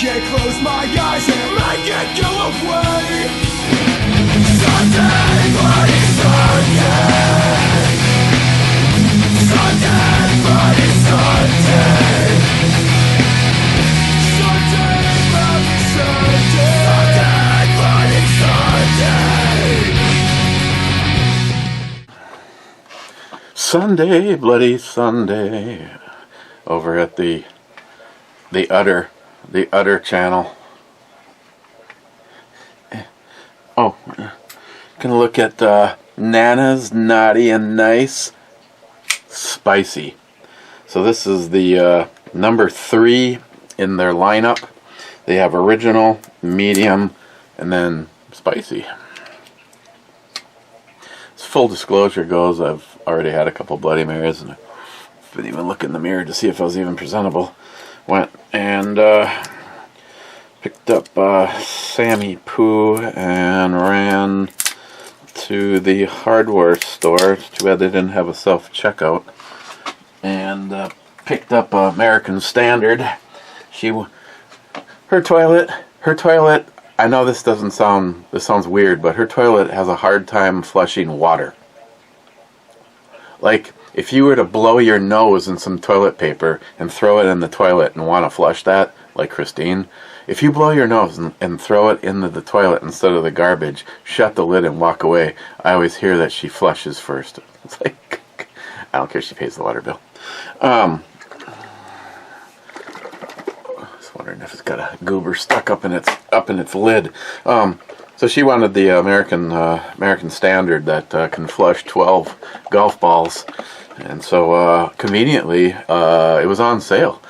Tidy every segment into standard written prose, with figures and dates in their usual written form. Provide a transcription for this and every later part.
can't close my eyes and make it go away. Sunday, bloody Sunday. Sunday, bloody Sunday. Sunday, bloody Sunday. Sunday, bloody Sunday. Sunday, bloody Sunday. Over at the Utter channel. Oh, gonna look at Nana's Naughty and Nice Spicy. So this is the number 3 in their lineup. They have original, medium, and then spicy. As full disclosure goes, I've already had a couple Bloody Marys, and I didn't even look in the mirror to see if I was even presentable. Went and picked up Sammy Poo and ran to the hardware store. Too bad they didn't have a self-checkout. And picked up American Standard. Her toilet. I know this sounds weird, but her toilet has a hard time flushing water. Like, if you were to blow your nose in some toilet paper and throw it in the toilet and want to flush that, like Christine, if you blow your nose and throw it into the toilet instead of the garbage, shut the lid and walk away, I always hear that she flushes first. It's like, I don't care if she pays the water bill. Just wondering if it's got a goober stuck up in its lid. So she wanted the American Standard that can flush 12 golf balls, and so conveniently it was on sale.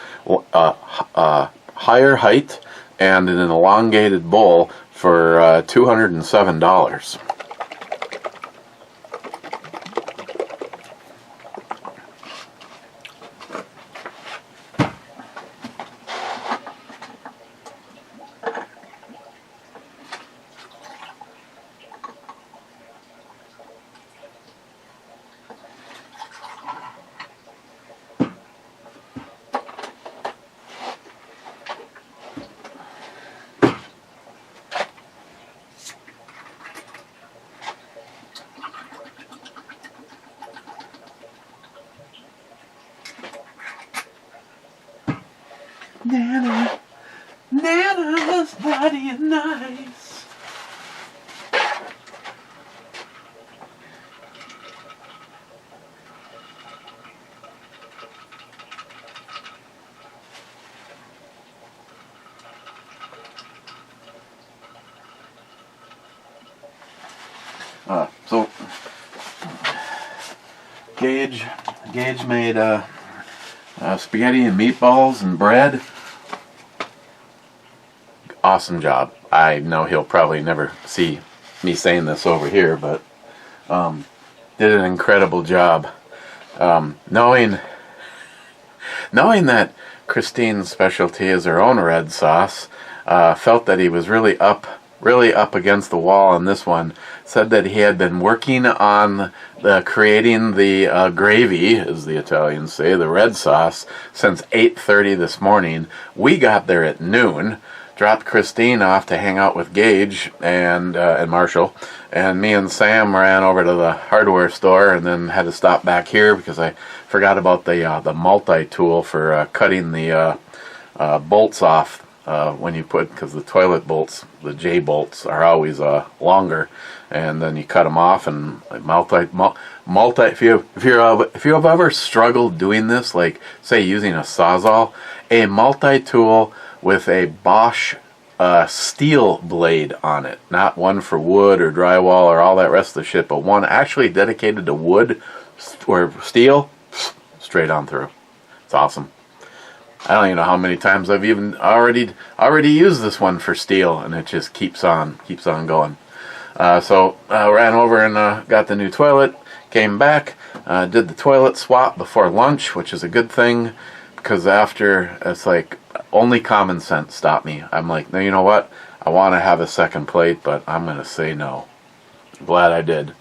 Higher height and in an elongated bowl for $207. Nana's Naughty and Nice. So Gage made spaghetti and meatballs and bread. Awesome job. I know he'll probably never see me saying this over here, but did an incredible job. Knowing that Christine's specialty is her own red sauce, felt that he was really up against the wall on this one. Said that he had been working on creating the gravy, as the Italians say, the red sauce, since 8:30 this morning. We got there at noon. Dropped Christine off to hang out with Gage and Marshall, and me and Sam ran over to the hardware store, and then had to stop back here because I forgot about the multi-tool for cutting the bolts off when you because the toilet bolts, the J bolts, are always longer, and then you cut them off and multi. If you have ever struggled doing this, like say using a Sawzall, a multi-tool with a Bosch steel blade on it. Not one for wood or drywall or all that rest of the shit, but one actually dedicated to wood or steel, straight on through. It's awesome. I don't even know how many times I've even already used this one for steel, and it just keeps on going. So ran over and got the new toilet, came back, did the toilet swap before lunch, which is a good thing, because after, it's like, only common sense stopped me. I'm like, no, you know what? I want to have a second plate, but I'm going to say no. Glad I did.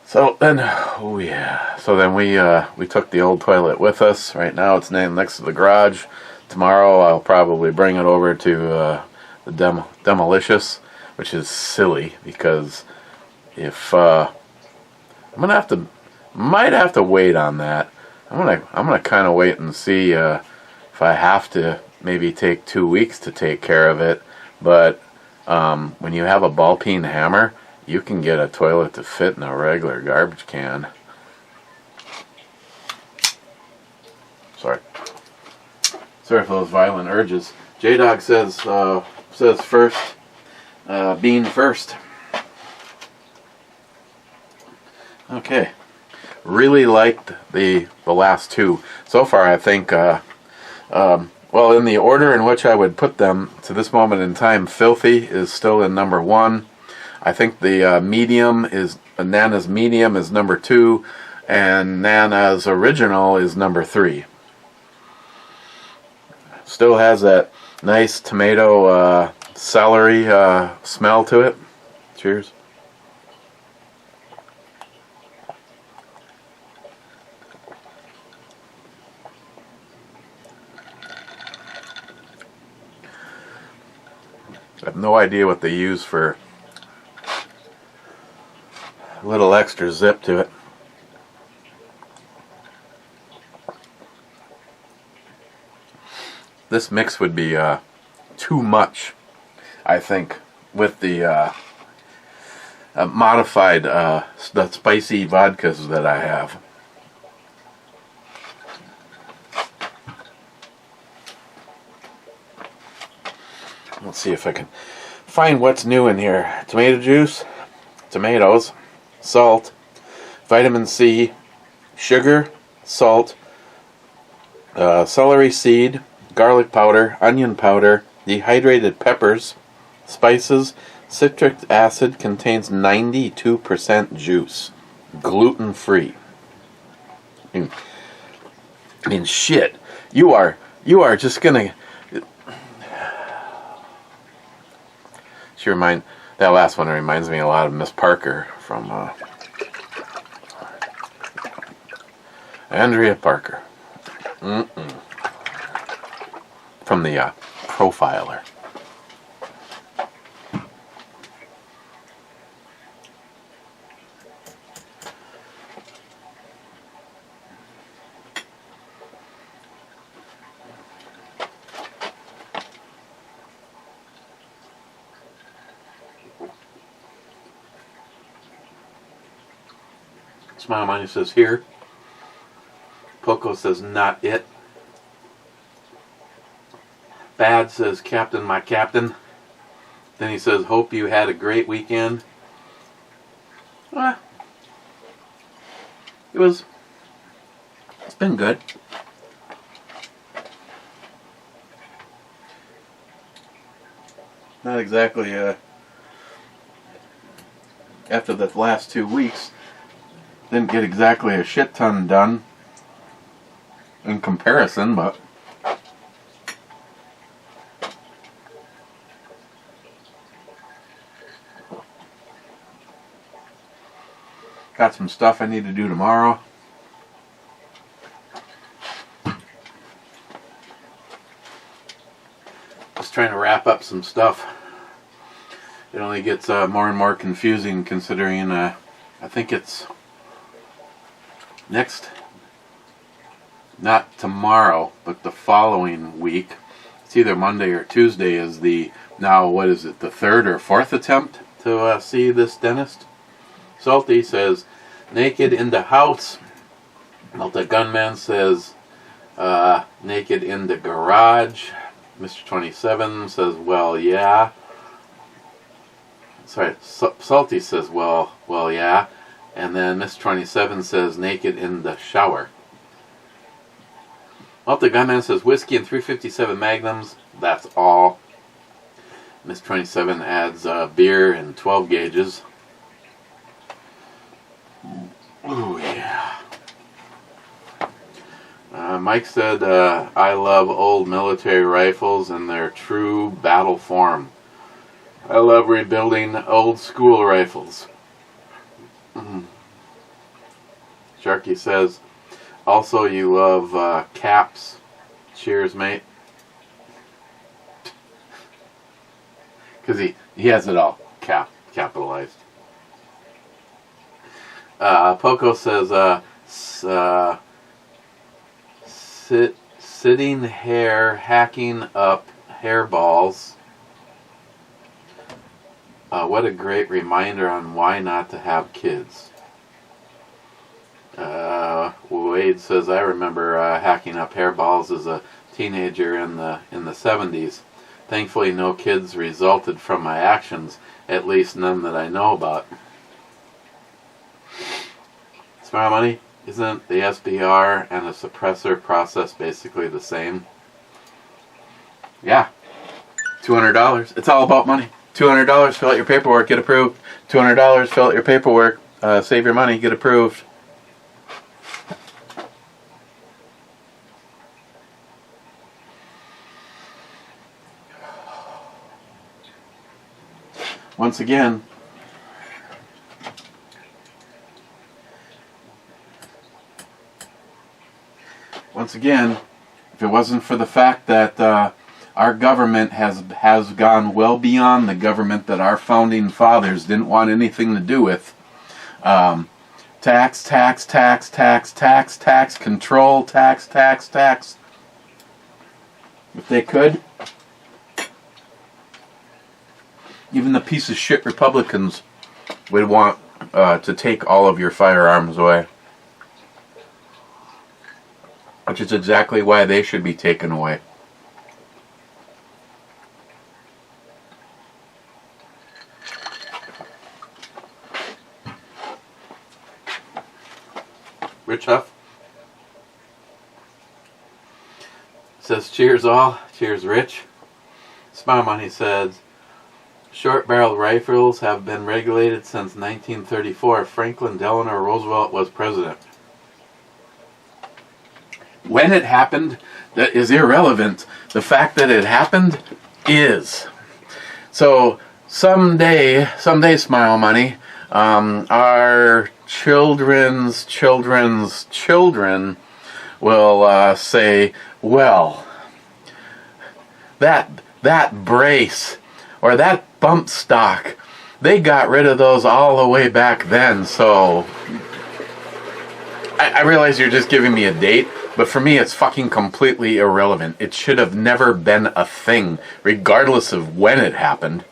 So then, oh yeah. So then we took the old toilet with us. Right now it's named next to the garage. tomorrow I'll probably bring it over to the Demolicious, which is silly because if I'm gonna might have to wait on that. I'm gonna kind of wait and see if I have to maybe take 2 weeks to take care of it. But when you have a ball peen hammer, you can get a toilet to fit in a regular garbage can. Sorry for those violent urges. J-Dog says first, bean first. Okay, really liked the last two so far. I think well, in the order in which I would put them to this moment in time, Filthy is still in number 1. I think the medium is Nana's medium is number 2, and Nana's original is number 3. Still has that nice tomato celery smell to it. Cheers. I have no idea what they use for a little extra zip to it. This mix would be too much, I think, with the modified the spicy vodkas that I have. Let's see if I can find what's new in here. Tomato juice, tomatoes, salt, vitamin C, sugar, salt, celery seed, garlic powder, onion powder, dehydrated peppers, spices. Citric acid contains 92% juice, gluten-free. I mean, shit. You are just gonna. That last one reminds me a lot of Miss Parker from Andrea Parker. From the Profiler. Smile Money says here. Poco says not it. Bad says Captain, my captain. Then he says hope you had a great weekend. It's been good. Not exactly after the last 2 weeks. Didn't get exactly a shit ton done in comparison, but got some stuff I need to do tomorrow. Just trying to wrap up some stuff. It only gets more and more confusing considering I think it's not tomorrow, but the following week. It's either Monday or Tuesday is the, now what is it, the third or fourth attempt to see this dentist. Salty says, naked in the house. Malta Gunman says, naked in the garage. Mr. 27 says, well, yeah. Sorry, Salty says, well, yeah. And then Mr. 27 says, naked in the shower. Malta Gunman says, whiskey and 357 Magnums. That's all. Mr. 27 adds beer and 12 gauges. Oh, yeah. Mike said, I love old military rifles and their true battle form. I love rebuilding old school rifles. Sharky says, also you love caps. Cheers, mate. because he has it all capitalized. Poco says, sitting hair, hacking up hairballs. What a great reminder on why not to have kids. Wade says, I remember hacking up hairballs as a teenager in the 70s. Thankfully, no kids resulted from my actions, at least none that I know about. Smart money, isn't the SBR and a suppressor process basically the same? Yeah. $200. It's all about money. $200, fill out your paperwork, get approved. $200, fill out your paperwork, save your money, get approved. Once again, if it wasn't for the fact that our government has gone well beyond the government that our founding fathers didn't want anything to do with, tax, control, tax. If they could, even the piece of shit Republicans would want to take all of your firearms away. Which is exactly why they should be taken away. Rich Huff says, cheers all, cheers Rich. Smile Money says, short-barreled rifles have been regulated since 1934. Franklin Delano Roosevelt was president. When it happened, that is irrelevant. The fact that it happened is. So someday, Smile Money, our children's children will say, well, that brace or that bump stock, they got rid of those all the way back then. So I realize you're just giving me a date, but for me it's fucking completely irrelevant. It should have never been a thing, regardless of when it happened.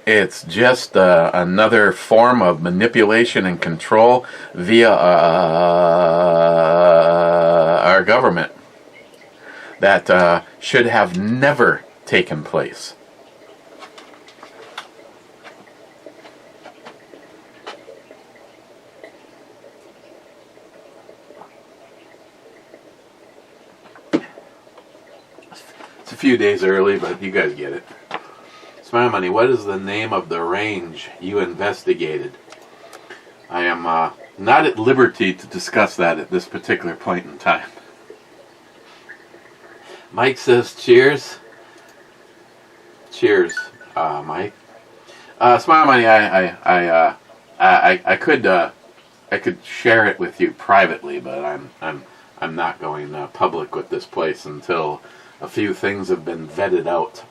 It's just another form of manipulation and control via our government that should have never taken place. It's a few days early, but you guys get it. Smile Money, what is the name of the range you investigated? I am not at liberty to discuss that at this particular point in time. Mike says cheers. Cheers, Mike. Smile Money, I could share it with you privately, but I'm not going public with this place until a few things have been vetted out.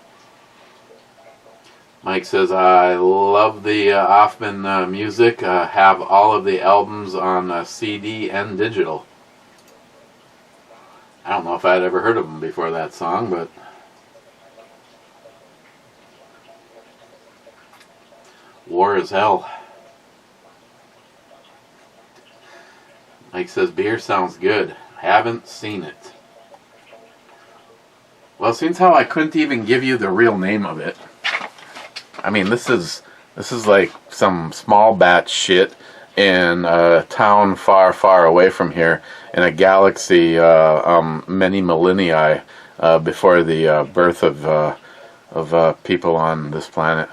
Mike says, I love the Hoffman music. Have all of the albums on CD and digital. I don't know if I'd ever heard of them before that song, but War is Hell. Mike says, beer sounds good. Haven't seen it. Well, since how I couldn't even give you the real name of it. I mean, this is like some small batch shit in a town far, far away from here, in a galaxy many millennia before the birth of people on this planet.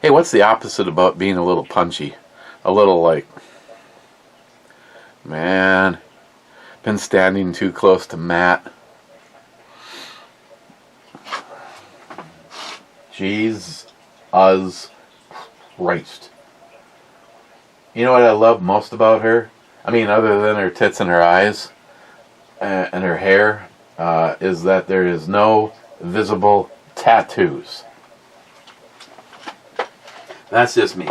Hey, what's the opposite about being a little punchy? A little like, man, been standing too close to Matt. Jesus Christ. You know what I love most about her? I mean, other than her tits and her eyes and her hair, is that there is no visible tattoos. That's just me.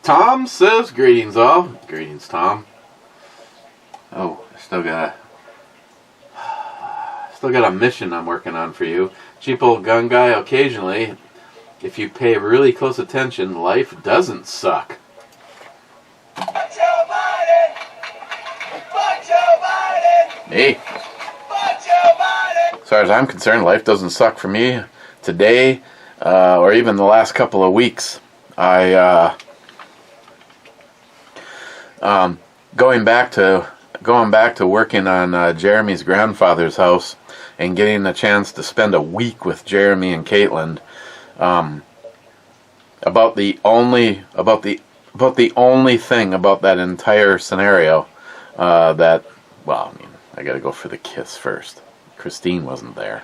Tom says, greetings all. Greetings, Tom. Oh, I still got a mission I'm working on for you. Cheap old gun guy, occasionally, if you pay really close attention, life doesn't suck. Fuck Joe Biden! Fuck Joe Biden! Hey. Fuck Joe Biden! As far as I'm concerned, life doesn't suck for me today, or even the last couple of weeks. Going back to working on Jeremy's grandfather's house and getting a chance to spend a week with Jeremy and Caitlin. About the only thing about that entire scenario I got to go for the kiss first. Christine wasn't there.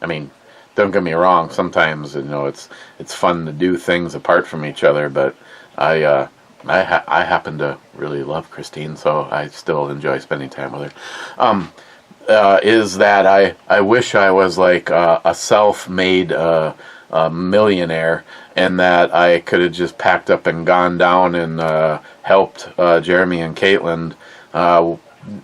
I mean, don't get me wrong. Sometimes it's fun to do things apart from each other, but I happen to really love Christine, so I still enjoy spending time with her. Is that I wish I was like a self-made millionaire, and that I could have just packed up and gone down and helped Jeremy and Caitlin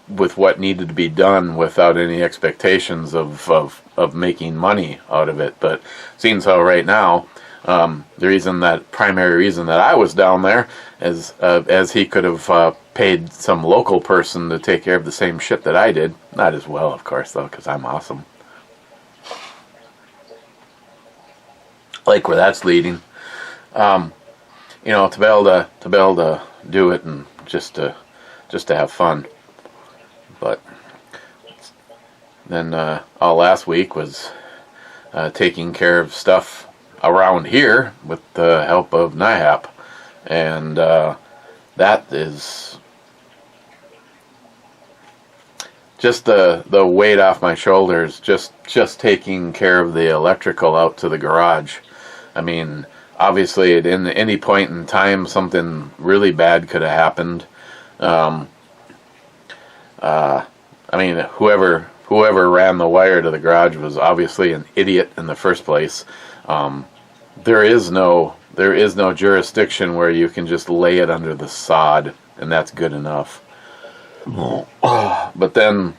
with what needed to be done without any expectations of making money out of it. But seeing how right now, the primary reason that I was down there is as he could have paid some local person to take care of the same shit that I did. Not as well, of course, though, because I'm awesome. Like where that's leading. To be able to do it and just to have fun. But then all last week was taking care of stuff around here with the help of NIHAP, and that is just the weight off my shoulders. Just taking care of the electrical out to the garage. I mean, obviously, at any point in time, something really bad could have happened. I mean, whoever ran the wire to the garage was obviously an idiot in the first place. There is no jurisdiction where you can just lay it under the sod, and that's good enough. But then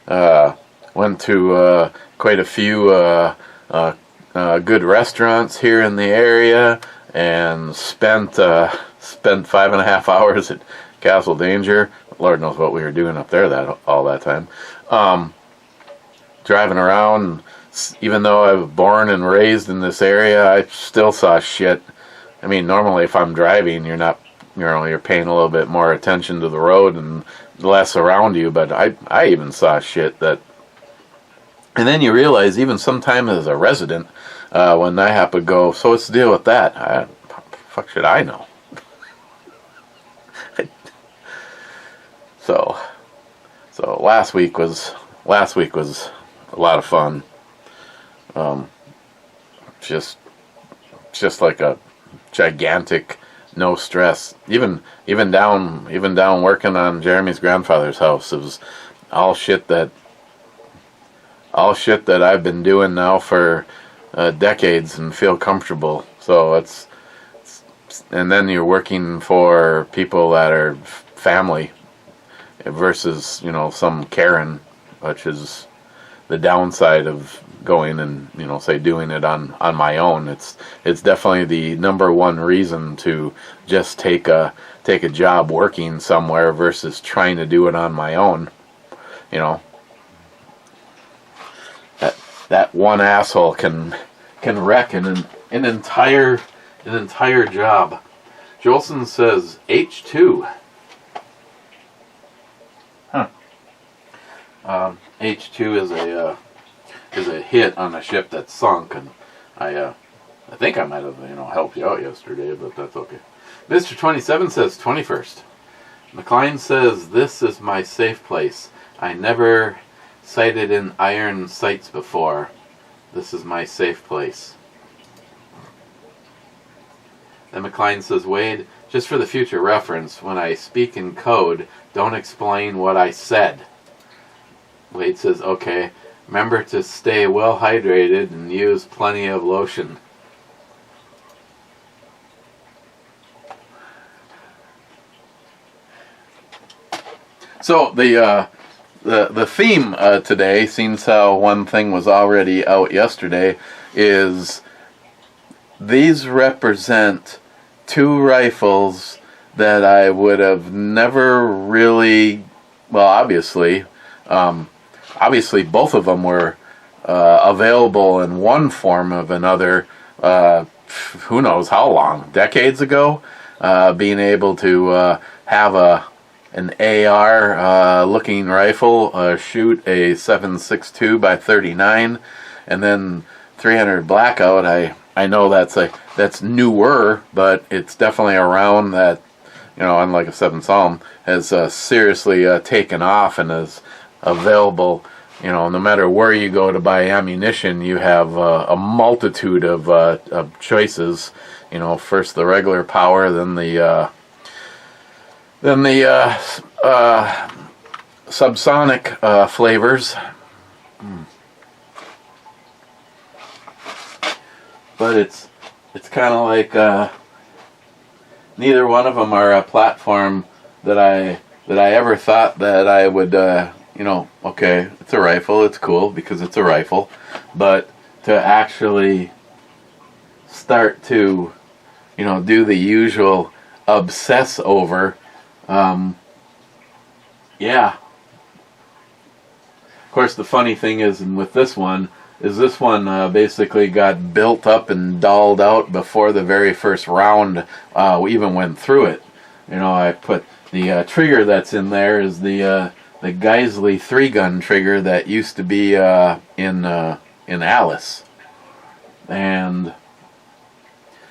went to quite a few good restaurants here in the area, and spent 5.5 hours at Castle Danger. Lord knows what we were doing up there all that time. Driving around, even though I was born and raised in this area, I still saw shit. I mean, normally if I'm driving, you're paying a little bit more attention to the road and less around you, but I even saw shit that. And then you realize, even sometimes as a resident, when NIHAP would go, so what's the deal with that? Fuck should I know? So last week was a lot of fun. Just like a gigantic no stress. Even down working on Jeremy's grandfather's house. It was all shit that I've been doing now for decades and feel comfortable. So it's and then you're working for people that are family versus some Karen, which is the downside of going and say doing it on my own. It's definitely the number one reason to just take a job working somewhere versus trying to do it on my own. That one asshole can wreck an entire job. Jolson says H2. H2 is a hit on a ship that sunk, and I think I might have helped you out yesterday, but that's okay. Mr. 27 says 21st. McLean says, this is my safe place. I never sighted in iron sights before. This is my safe place. Then McLean says, Wade, just for the future reference, when I speak in code, don't explain what I said. Wade says, okay, remember to stay well hydrated and use plenty of lotion. So the theme today, since how one thing was already out yesterday, is these represent two rifles that I would have never really, well, obviously both of them were available in one form of another, who knows how long, decades ago, being able to have an AR looking rifle, shoot a 7.62 by 39, and then 300 blackout. I know that's newer, but it's definitely around that, unlike a 7 Psalm, has seriously taken off and is available. No matter where you go to buy ammunition, you have a multitude of choices. First the regular power, then the subsonic flavors. But it's kind of like neither one of them are a platform that I ever thought that I would okay, it's a rifle, it's cool because it's a rifle, but to actually start to do the usual obsess over, yeah. Of course, the funny thing is, and with this one basically got built up and dolled out before the very first round even went through it. I put the trigger that's in there is the Geisley 3-gun trigger that used to be in Alice. And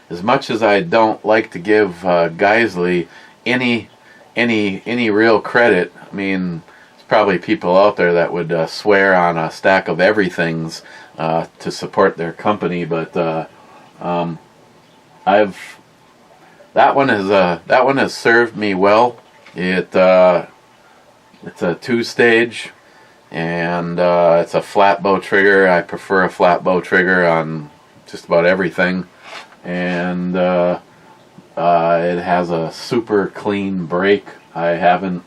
as much as I don't like to give Geisley any real credit, I mean, there's probably people out there that would swear on a stack of everythings to support their company, but that one has served me well. It's a 2-stage, and it's a flat bow trigger. I prefer a flat bow trigger on just about everything, and it has a super clean break. I haven't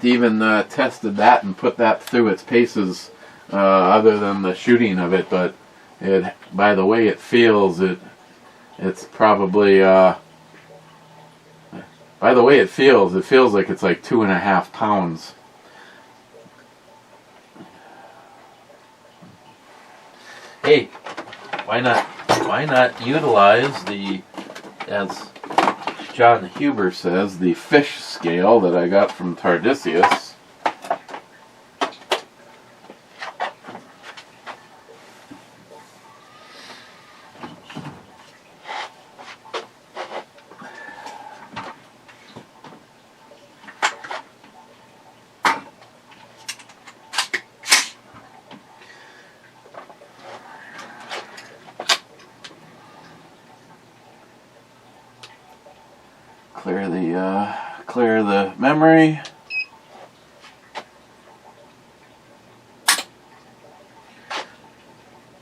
even tested that and put that through its paces, other than the shooting of it. But by the way it feels, it's probably by the way it feels like it's like 2.5 pounds. Hey, why not utilize the, as John Huber says, the fish scale that I got from Tardisius. Clear the memory.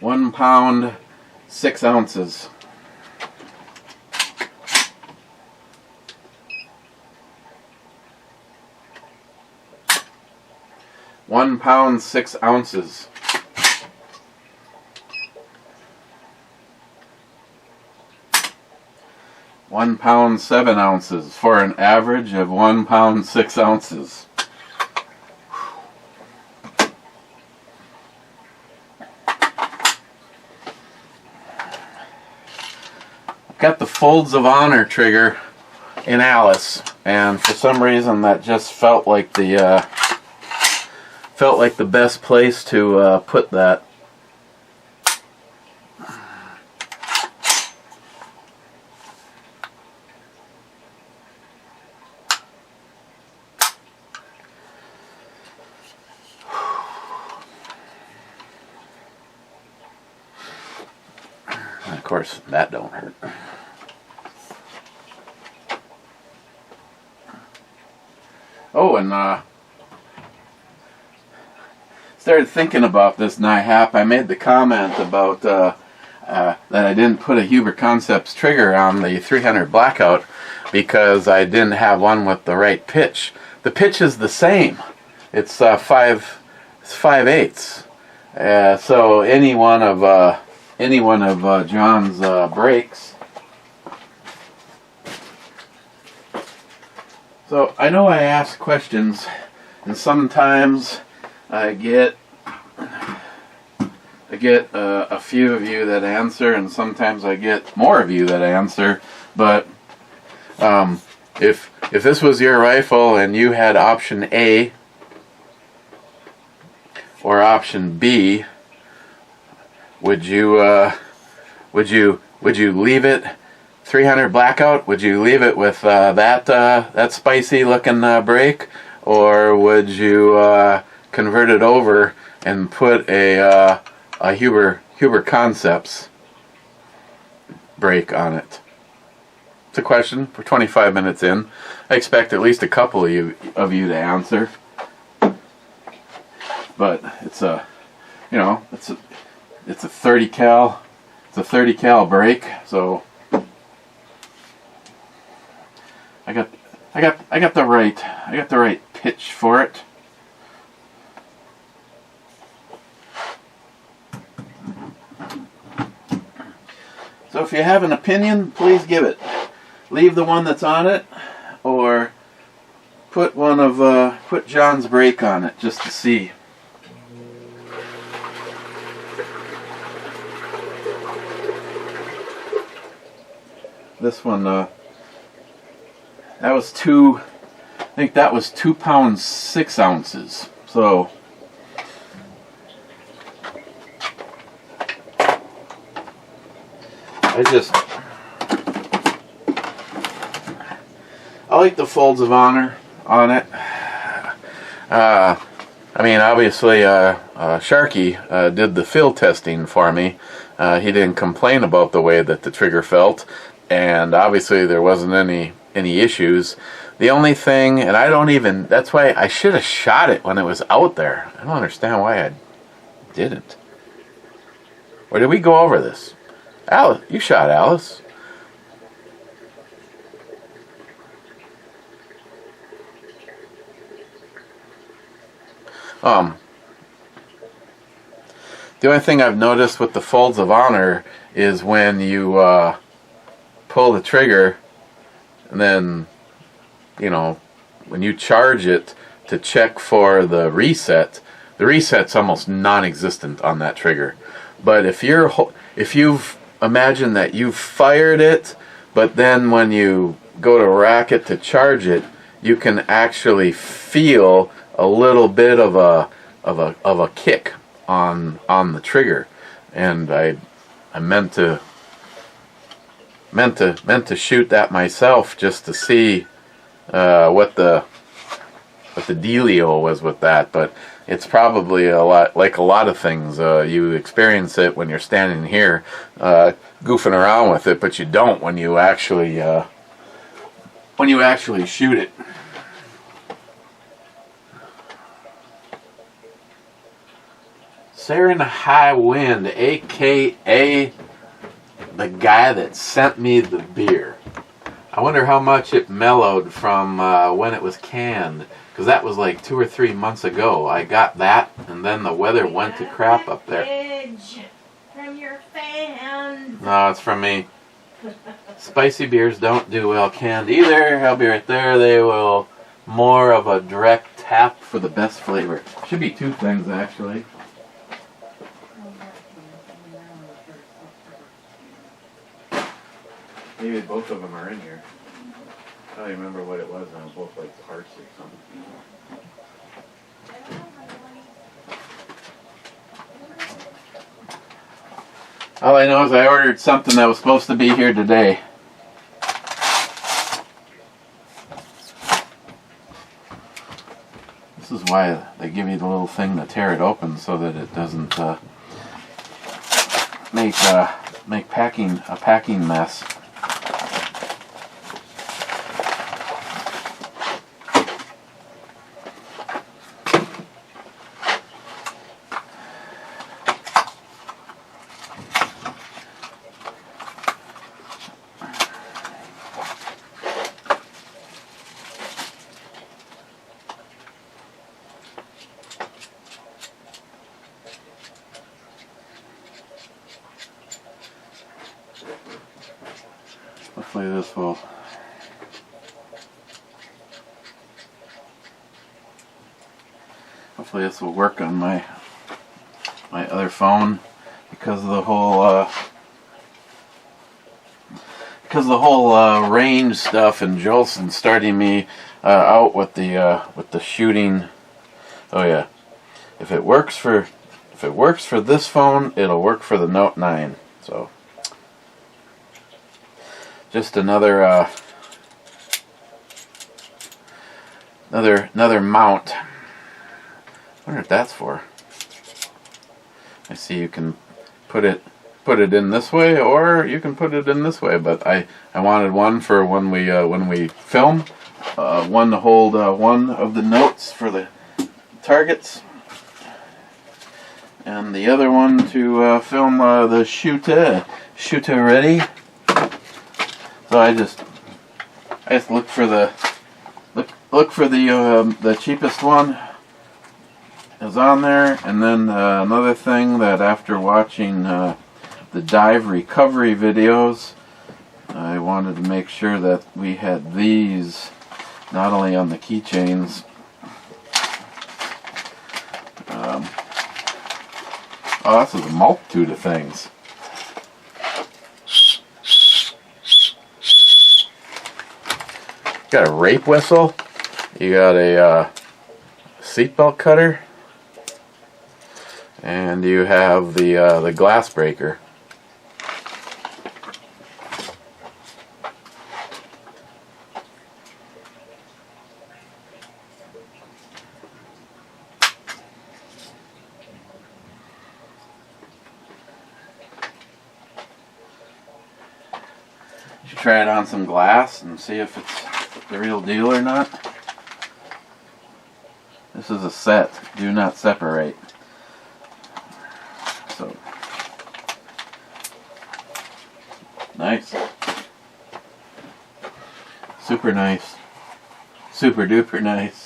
£1 pound, 6 ounces. £1 pound, 6 ounces. £1 pound, 7 ounces, for an average of £1 pound, 6 ounces. I've got the Folds of Honor trigger in Alice, and for some reason that just felt like the best place to put that. Of course, that don't hurt. Oh, and started thinking about this NIHAP. I made the comment about that I didn't put a Huber Concepts trigger on the 300 Blackout because I didn't have one with the right pitch. The pitch is the same. It's 5/8. So any one of John's brakes. So I know I ask questions, and sometimes I get a few of you that answer, and sometimes I get more of you that answer. But if this was your rifle and you had option A or option B, would you leave it 300 Blackout? Would you leave it with that spicy looking brake, or would you convert it over and put a Huber Concepts brake on it? It's a question. We're 25 minutes in. I expect at least a couple of you to answer. But it's a, it's a 30 cal. It's a 30 cal brake. So I got the right pitch for it. So if you have an opinion, please give it. Leave the one that's on it, or put John's brake on it just to see. This one, I think that was 2 pounds 6 ounces. So I like the folds of honor on it. I mean, obviously, Sharky did the field testing for me. He didn't complain about the way that the trigger felt, and obviously there wasn't any issues. The only thing, and that's why I should have shot it when it was out there. I don't understand why I didn't. Or did we go over this? Alice, you shot Alice. The only thing I've noticed with the folds of honor is when you pull the trigger, and then, when you charge it to check for the reset's almost non-existent on that trigger. But if you've imagined that you've fired it, but then when you go to rack it to charge it, you can actually feel a little bit of a kick on the trigger, and I meant to shoot that myself just to see what the dealio was with that. But it's probably a lot like a lot of things. You experience it when you're standing here goofing around with it, but you don't when you actually shoot it. Sarin High Wind, aka the guy that sent me the beer. I wonder how much it mellowed from when it was canned, because that was like 2 or 3 months ago. I got that, and then the weather went to crap up there. From your fans. No, it's from me. Spicy beers don't do well canned either. I'll be right there. They will more of a direct tap for the best flavor. Should be 2 things actually. Maybe both of them are in here. I don't even remember what it was now. Both like parts or something. All I know is I ordered something that was supposed to be here today. This is why they give you the little thing to tear it open so that it doesn't make a packing mess. Hopefully this will. Hopefully this will work on my other phone, because of the whole range stuff, and Jolson starting me out with the shooting. Oh yeah, if it works for this phone, it'll work for the Note 9. So just another mount. I wonder what that's for. I see you can put it in this way, or you can put it in this way. But I wanted one for when we film, one to hold one of the notes for the targets, and the other one to film the shooter ready. So I just look for the cheapest one is on there. And then another thing, that after watching the dive recovery videos, I wanted to make sure that we had these not only on the keychains. Oh, this is a multitude of things. Got a rape whistle. You got a seatbelt cutter. And you have the glass breaker. Should try it on some glass and see if it's the real deal or not. This is a set. Do not separate. So nice. Super nice. Super duper nice.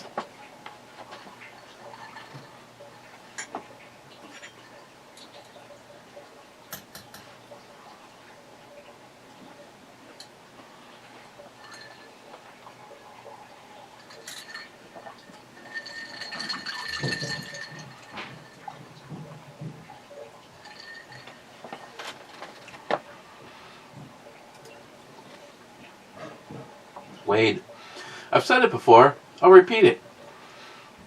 Wade, I've said it before, I'll repeat it.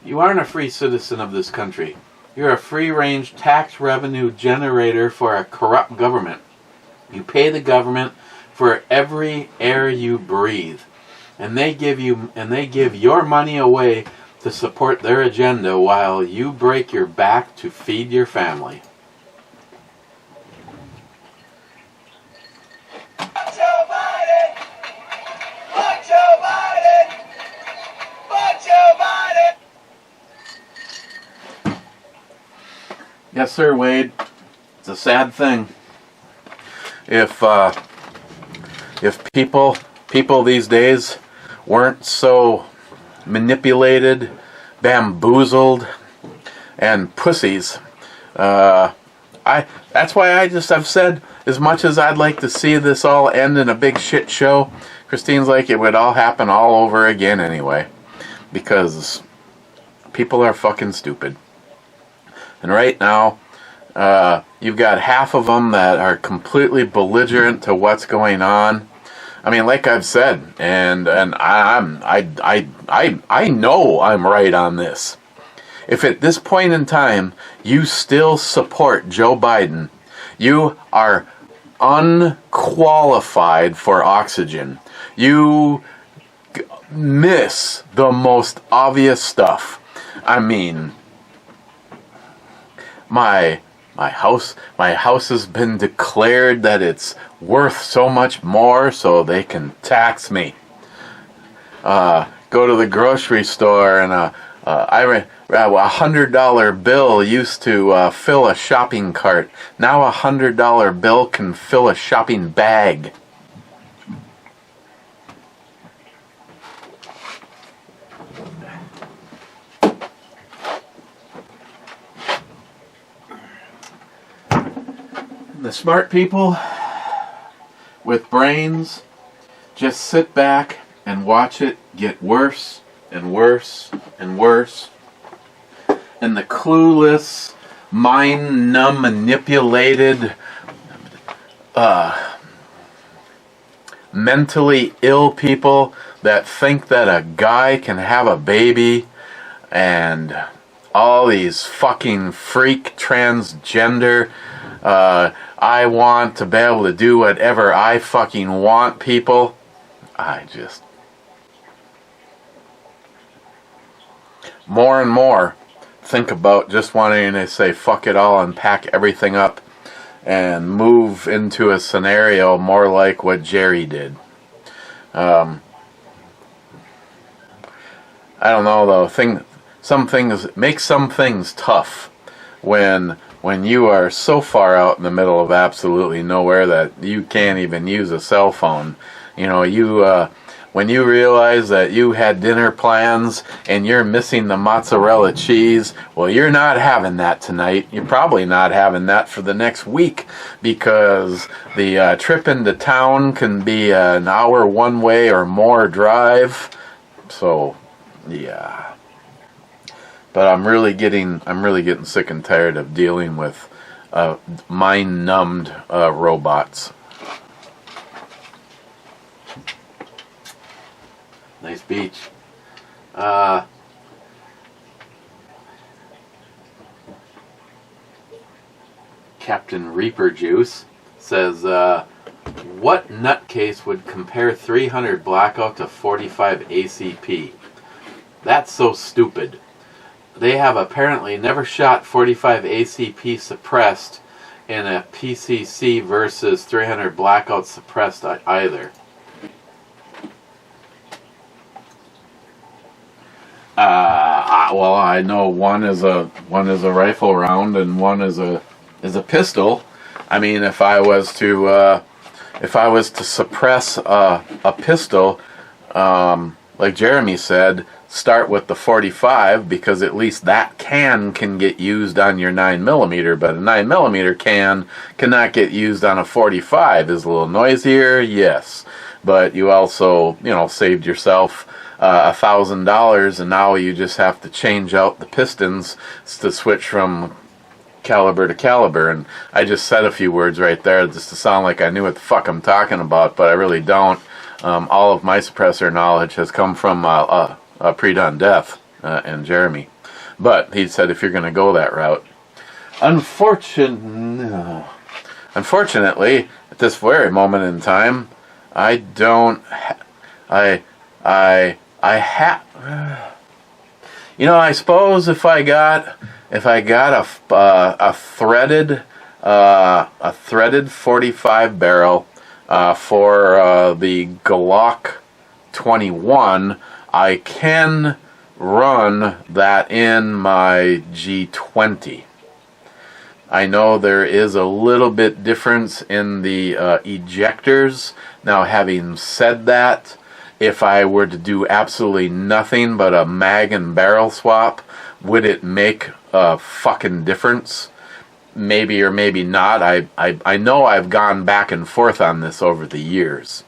You aren't a free citizen of this country. You're a free-range tax revenue generator for a corrupt government. You pay the government for every air you breathe, and they give your money away to support their agenda while you break your back to feed your family. Yes, sir, Wade. It's a sad thing. If people these days weren't so manipulated, bamboozled, and pussies, that's why I've said, as much as I'd like to see this all end in a big shit show, Christine's like, it would all happen all over again anyway, because people are fucking stupid. And right now, you've got half of them that are completely belligerent to what's going on. I mean, like I've said, and I know I'm right on this. If at this point in time you still support Joe Biden, you are unqualified for oxygen. You miss the most obvious stuff. I mean, my house has been declared that it's worth so much more, so they can tax me. Go to the grocery store, and a $100 bill used to fill a shopping cart. Now a $100 bill can fill a shopping bag. The smart people with brains just sit back and watch it get worse and worse and worse. And the clueless, mind-numb, manipulated, mentally ill people that think that a guy can have a baby, and all these fucking freak transgender, I want to be able to do whatever I fucking want people. I just... more and more think about just wanting to say fuck it all and pack everything up and move into a scenario more like what Jerry did. I don't know though. Some things make some things tough when you are so far out in the middle of absolutely nowhere that you can't even use a cell phone. You know, when you realize that you had dinner plans and you're missing the mozzarella cheese, well, you're not having that tonight. You're probably not having that for the next week, because the trip into town can be an hour one way or more drive. So, yeah. But I'm really getting sick and tired of dealing with mind-numbed robots. Nice beach. Captain Reaper Juice says, what nutcase would compare 300 blackout to 45 ACP? That's so stupid. They have apparently never shot 45 ACP suppressed in a PCC versus 300 blackout suppressed either. Well, I know one is a rifle round and one is a pistol. I mean, if I was to suppress a pistol, like Jeremy said, start with the 45, because at least that can get used on your 9mm, but a 9mm cannot get used on a 45. Is a little noisier, yes, but you also, saved yourself $1,000, and now you just have to change out the pistons to switch from caliber to caliber. And I just said a few words right there just to sound like I knew what the fuck I'm talking about, but I really don't. All of my suppressor knowledge has come from Pre-Done Death and Jeremy. But he said if you're going to go that route. Unfortunately, at this very moment in time, I don't... I suppose if I got a threaded 45 barrel for the Glock 21, I can run that in my G20. I know there is a little bit difference in the ejectors. Now, having said that, if I were to do absolutely nothing but a mag and barrel swap, would it make a fucking difference? Maybe or maybe not. I know I've gone back and forth on this over the years,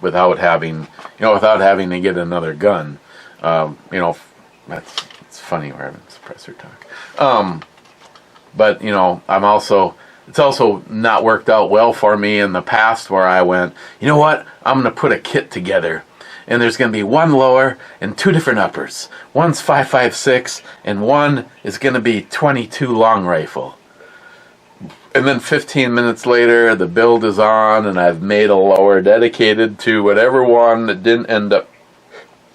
without having to get another gun. It's funny we're having suppressor talk. But it's also not worked out well for me in the past, where I went, you know what, I'm going to put a kit together, and there's going to be one lower and two different uppers. One's 5.56 and one is going to be 22 long rifle. And then 15 minutes later, the build is on, and I've made a lower dedicated to whatever one that didn't end up,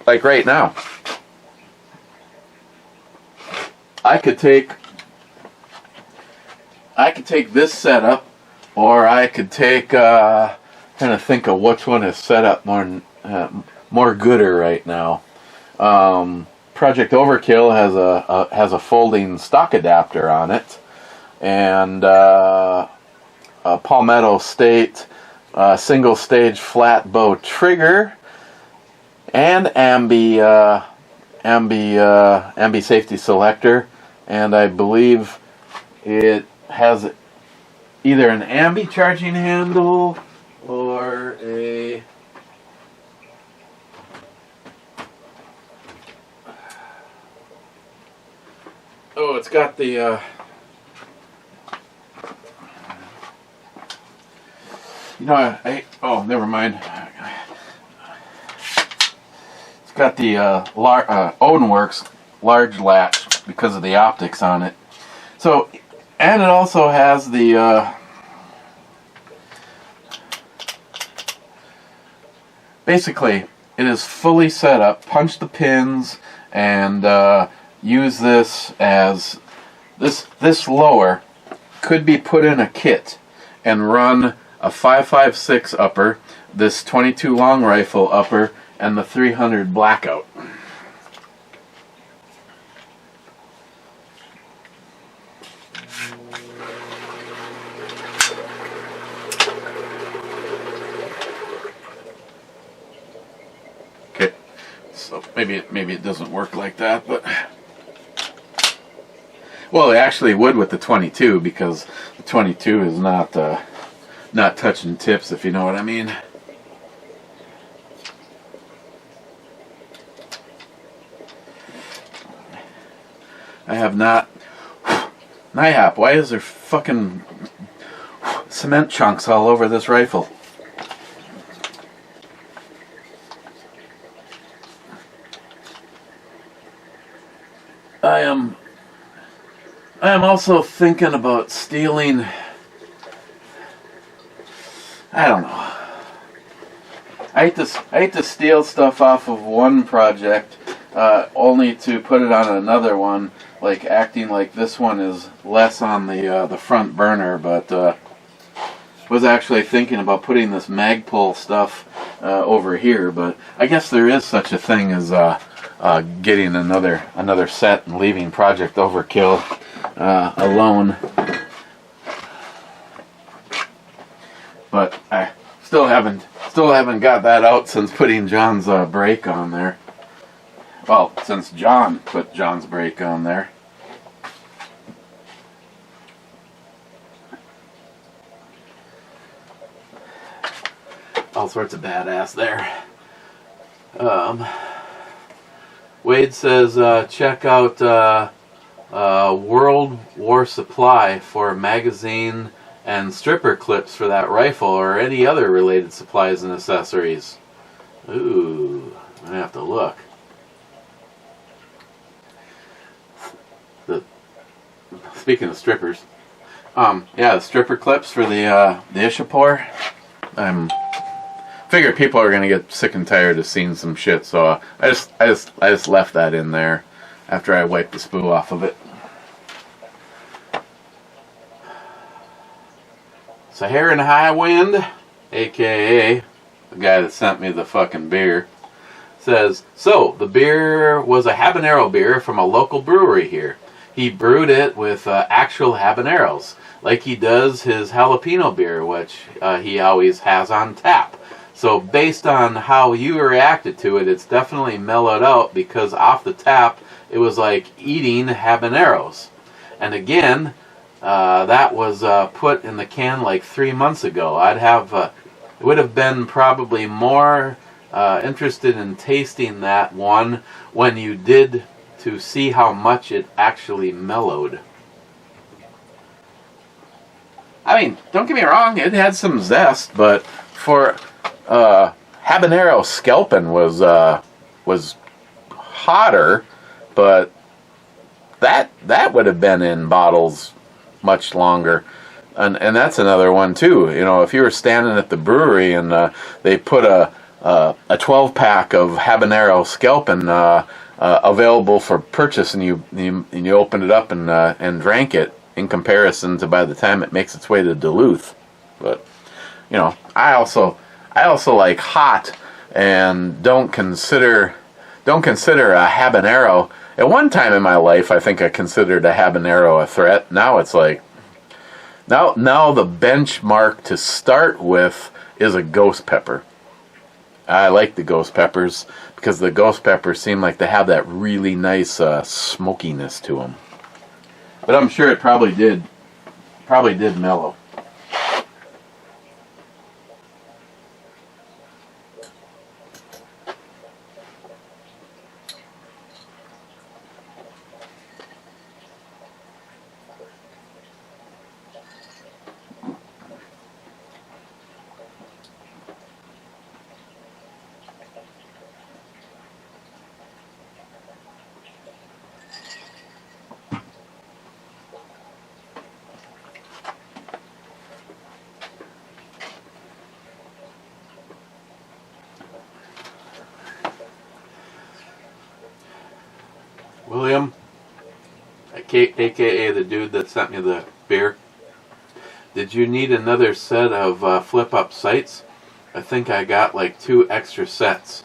like right now. I could take this setup, or I could take, trying to think of which one is set up more gooder right now. Project Overkill has a folding stock adapter on it, and Palmetto State single stage flat bow trigger, and ambi safety selector, and I believe it has either an ambi charging handle a it's got the oh, never mind. It's got the Odenworks large latch because of the optics on it. So, and it also has the basically it is fully set up. Punch the pins and use this as this lower could be put in a kit and run a 5.56 upper, this 22 long rifle upper, and the 300 blackout. Okay, so maybe it doesn't work like that, but well, it actually would with the 22 because the 22 is not touching tips, if you know what I mean. I have not. NIHAP, why is there fucking cement chunks all over this rifle? I am also thinking about stealing. I don't know. I hate to steal stuff off of one project, only to put it on another one, like acting like this one is less on the front burner. But was actually thinking about putting this Magpul stuff over here. But I guess there is such a thing as getting another set and leaving Project Overkill alone. But I still haven't got that out since putting John's brake on there. Well, since John put John's brake on there. All sorts of badass there. Wade says check out World War Supply for magazine and stripper clips for that rifle or any other related supplies and accessories. Ooh, I'm gonna have to look. Speaking of strippers, yeah, the stripper clips for the Ishapore. Figure people are gonna get sick and tired of seeing some shit, so I just left that in there after I wiped the spoo off of it. Saharan High Wind, aka the guy that sent me the fucking beer, says, so the beer was a habanero beer from a local brewery here. He brewed it with actual habaneros, like he does his jalapeno beer, which he always has on tap. So based on how you reacted to it, it's definitely mellowed out because off the tap, it was like eating habaneros. And again, that was put in the can like 3 months ago. Would have been probably more interested in tasting that one when you did to see how much it actually mellowed. I mean, don't get me wrong, it had some zest, but for habanero scalping was hotter, but that would have been in bottles much longer. And that's another one too. You know, if you were standing at the brewery and they put a 12-pack of habanero scalping available for purchase, and you opened it up and drank it, in comparison to by the time it makes its way to Duluth. But you know, I also like hot, and don't consider a habanero. At one time in my life, I think I considered a habanero a threat. Now it's like, now the benchmark to start with is a ghost pepper. I like the ghost peppers because the ghost peppers seem like they have that really nice smokiness to them. But I'm sure it probably did mellow. aka the dude that sent me the beer. Did you need another set of flip-up sights? I think I got like 2 extra sets.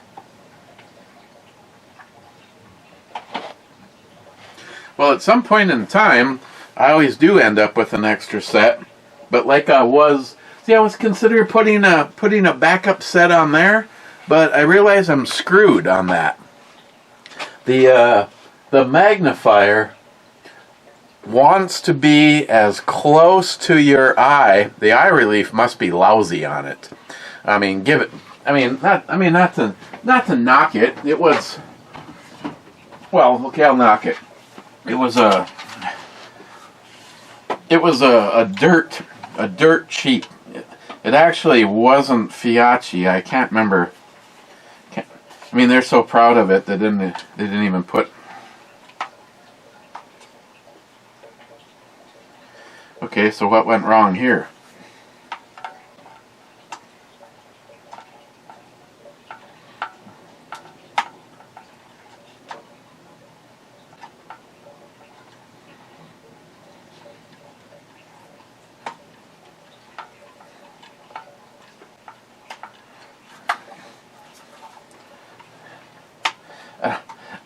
Well, at some point in time, I always do end up with an extra set. But like I was considering putting a backup set on there, but I realize I'm screwed on that. The magnifier wants to be as close to your eye. The eye relief must be lousy on it. I mean, not to knock it. It was, well, okay, I'll knock it. It was a dirt cheap. It actually wasn't Fiatchi. I can't remember. I mean, they're so proud of it they didn't even put. Okay, so what went wrong here?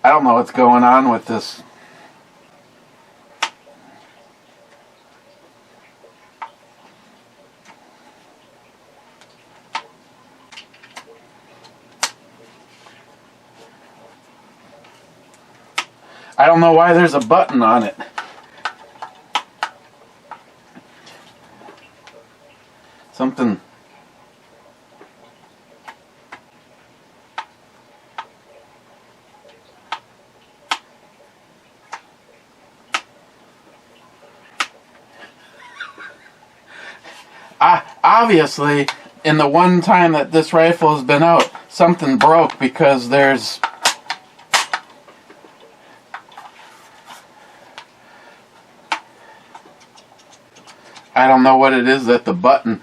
I don't know what's going on with this. I don't know why there's a button on it. Something. Obviously, in the one time that this rifle has been out, something broke because there's... I don't know what it is that the button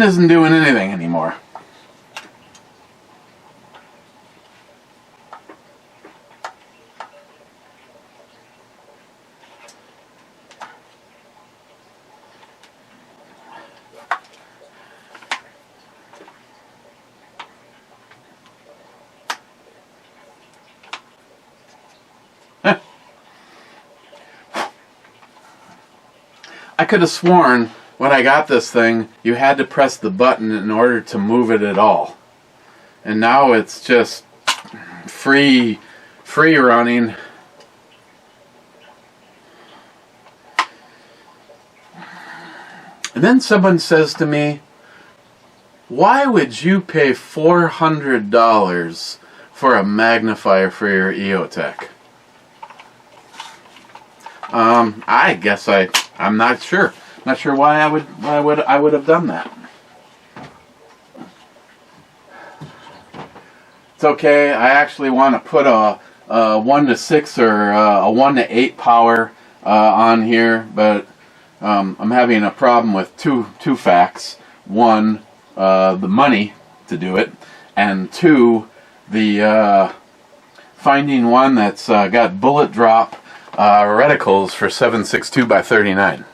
isn't doing anything anymore. I could have sworn when I got this thing, you had to press the button in order to move it at all. And now it's just free running. And then someone says to me, why would you pay $400 for a magnifier for your EOTech? I guess I'm not sure. Not sure why I would have done that. It's okay. I actually want to put a 1 to 6 or a 1 to 8 power on here, but I'm having a problem with two facts. One, the money to do it, and 2, the finding one that's got bullet drop reticles for 7.62 by 39.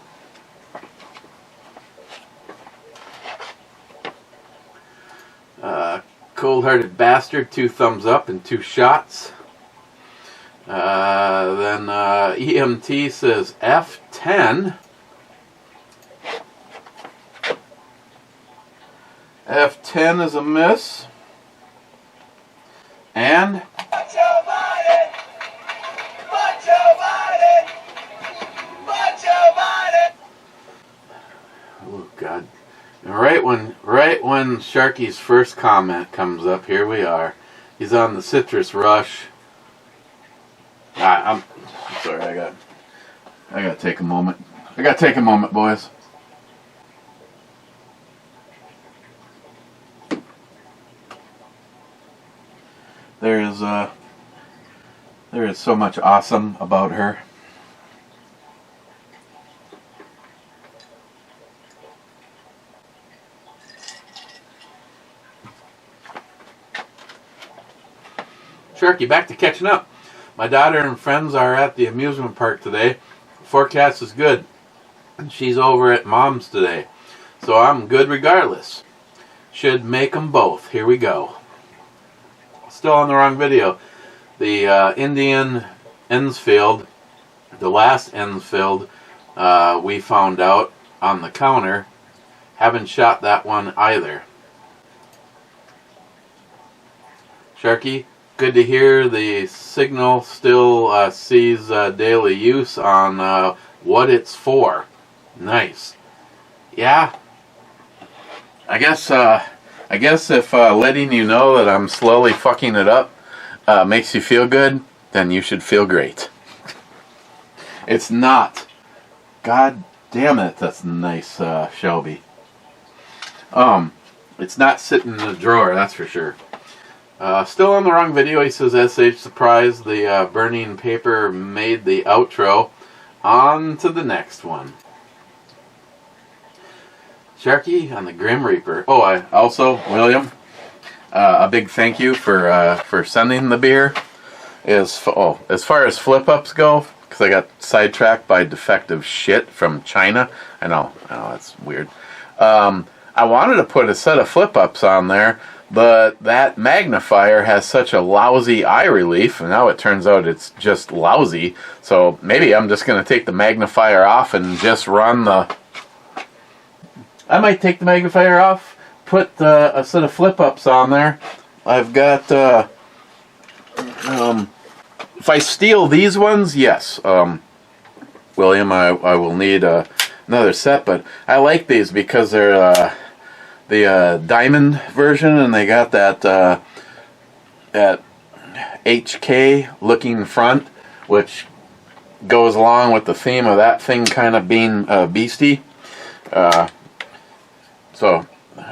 Cold-hearted bastard, 2 thumbs up and 2 shots. Then EMT says F10. F10 is a miss. And oh God. Right when Sharky's first comment comes up, here we are. He's on the citrus rush. I'm sorry, I gotta take a moment. I gotta take a moment, boys. There is so much awesome about her. Sharky, back to catching up. My daughter and friends are at the amusement park today. forecast is good. And she's over at Mom's today. So I'm good regardless. Should make them both. Here we go. Still on the wrong video. The Indian Ensfield, the last Ensfield, we found out on the counter. Haven't shot that one either. Sharky, good to hear the signal still sees daily use on what it's for. Nice. Yeah. I guess if letting you know that I'm slowly fucking it up makes you feel good, then you should feel great. It's not. God damn it, that's nice, Shelby. It's not sitting in the drawer, that's for sure. Still on the wrong video, he says, SH surprise, the burning paper made the outro. On to the next one. Sharky on the Grim Reaper. Oh, I also, William, a big thank you for sending the beer. As far as flip-ups go, because I got sidetracked by defective shit from China. I know, that's weird. I wanted to put a set of flip-ups on there, but that magnifier has such a lousy eye relief, and now it turns out it's just lousy. So maybe I'm just going to take the magnifier off and just run the... I might take the magnifier off, put a set of flip-ups on there. I've got, if I steal these ones, yes, William, I will need another set, but I like these because they're the diamond version, and they got that HK looking front, which goes along with the theme of that thing kind of being beastie. So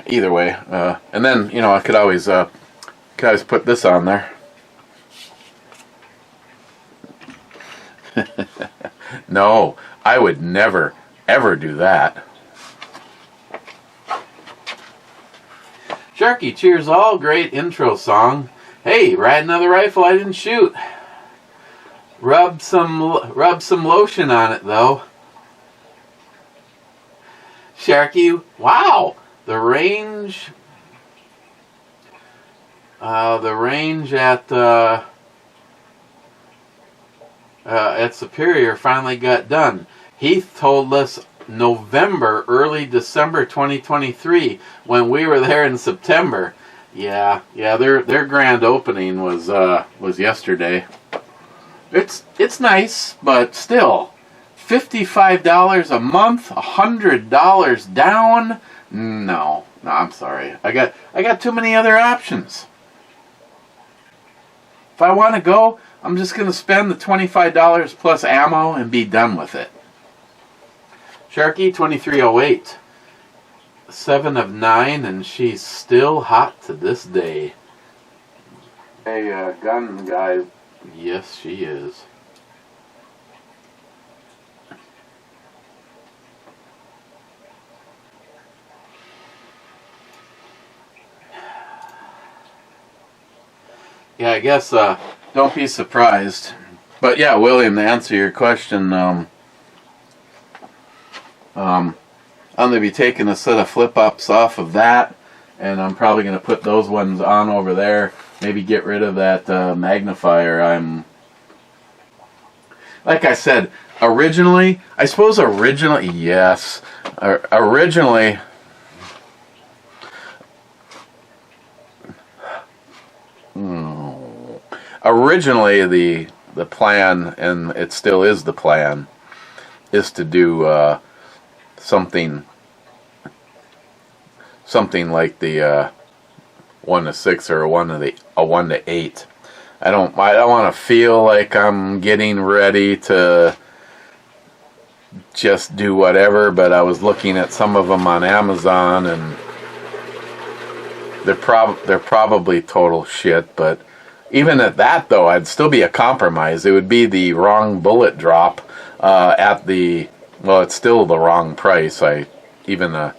either way, and then I could always put this on there. No, I would never ever do that. Sharky, cheers all, great intro song. Hey, ride another rifle I didn't shoot. Rub some lotion on it though. Sharky, wow, the range at Superior finally got done. Heath told us November, early December 2023, when we were there in September. Yeah, their grand opening was yesterday. It's nice, but still. $55 a month, $100 down. No, I'm sorry. I got too many other options. If I want to go, I'm just going to spend the $25 plus ammo and be done with it. Sharky 2308. 7 of 9, and she's still hot to this day. Hey, gun guy. Yes, she is. Yeah, I guess don't be surprised. But yeah, William, to answer your question, I'm going to be taking a set of flip-ups off of that, and I'm probably going to put those ones on over there. Maybe get rid of that magnifier. Like I said, originally, yes. Originally, the plan, and it still is the plan, is to do something like the 1 to 6 or a 1 to 8. I don't want to feel like I'm getting ready to just do whatever, but I was looking at some of them on Amazon, and they're probably total shit, but even at that, though, I'd still be a compromise. It would be the wrong bullet drop it's still the wrong price. Even a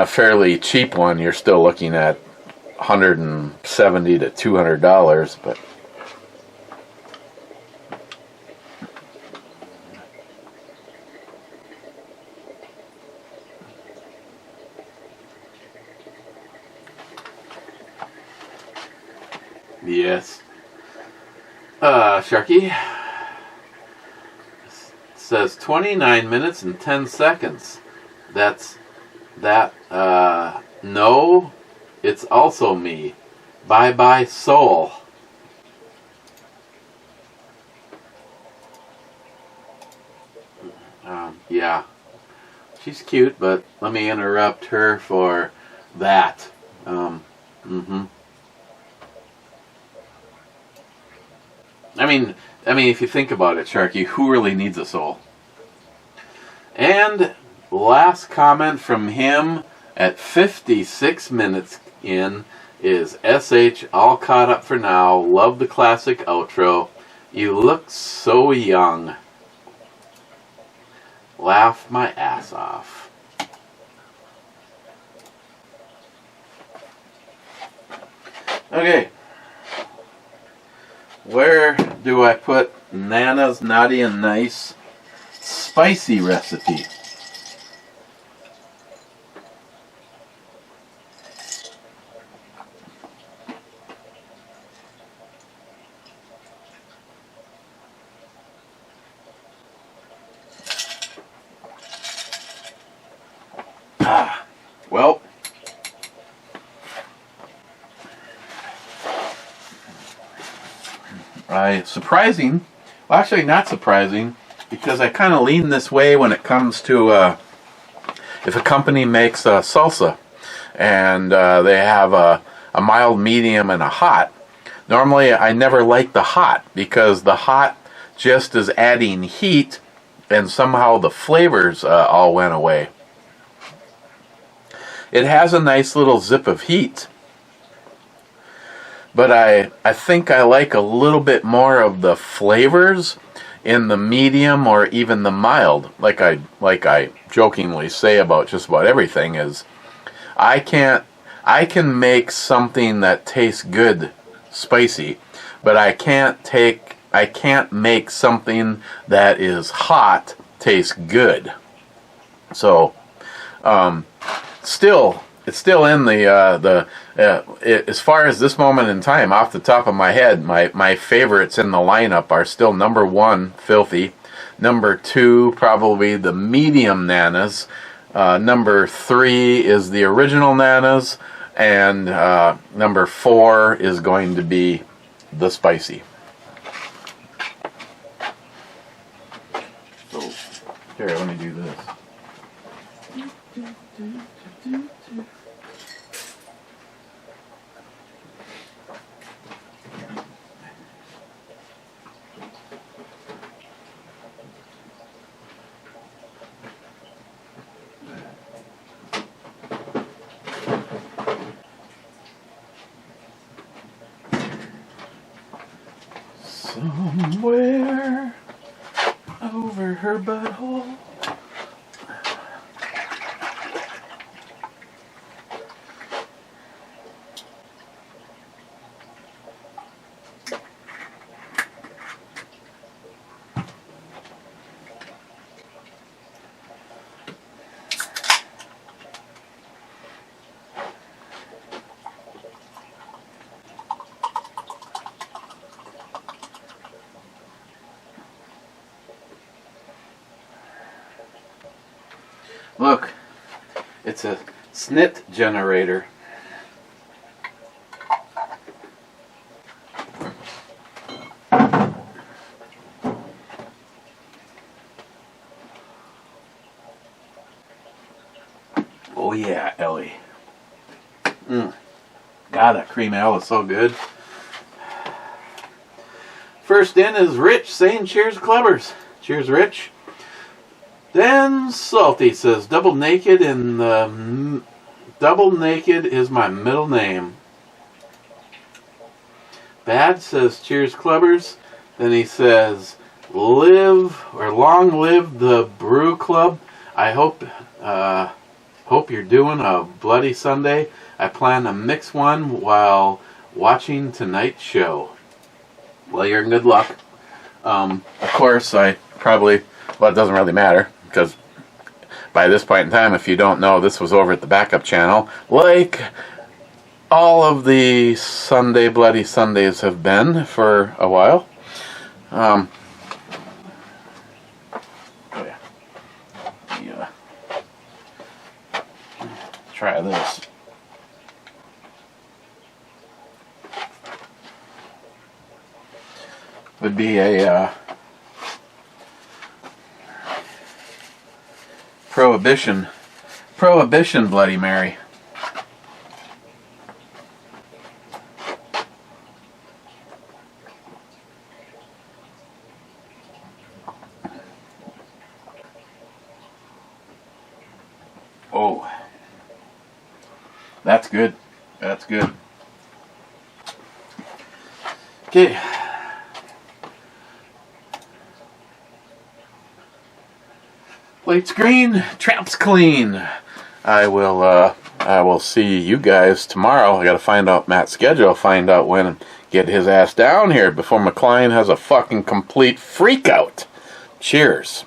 fairly cheap one, you're still looking at $170 to $200, but Yes. Sharky says 29 minutes and 10 seconds. No, it's also me. Bye bye soul. Yeah. She's cute, but let me interrupt her for that. I mean, if you think about it, Sharky, who really needs a soul? And last comment from him at 56 minutes in is SH, all caught up for now. Love the classic outro. You look so young. Laugh my ass off. Okay. Where do I put Nana's Naughty and Nice spicy recipe? Well, surprising, well actually not surprising, because I kind of lean this way when it comes to if a company makes a salsa and they have a mild, medium, and a hot. Normally I never like the hot because the hot just is adding heat and somehow the flavors all went away. It has a nice little zip of heat, but I think I like a little bit more of the flavors in the medium or even the mild. Like I jokingly say about just about everything is I can make something that tastes good spicy, but I can't make something that is hot taste good. So it's still in the as far as this moment in time, off the top of my head, my favorites in the lineup are still number 1, Filthy, number 2, probably the medium Nanas, number 3 is the original Nanas, and number 4 is going to be the spicy. So here, let me do this. Somewhere over her butthole. Look, it's a snit generator. Oh yeah, Ellie. God, that cream ale is so good. First in is Rich saying cheers, clubbers. Cheers, Rich. Then Salty says double naked and double naked is my middle name. Bad says cheers, clubbers. Then he says live or long live the brew club. I hope you're doing a bloody Sunday. I plan to mix one while watching tonight's show. Well, you're in good luck. Of course, it doesn't really matter, because by this point in time, if you don't know, this was over at the backup channel. Like all of the Bloody Sundays have been for a while. Oh yeah. Yeah. Try this. Would be a Prohibition Bloody Mary. Oh, that's good. That's good. Okay. Plate's green, trap's clean. I will see you guys tomorrow. I gotta find out Matt's schedule, find out when, get his ass down here before McLean has a fucking complete freak out. Cheers.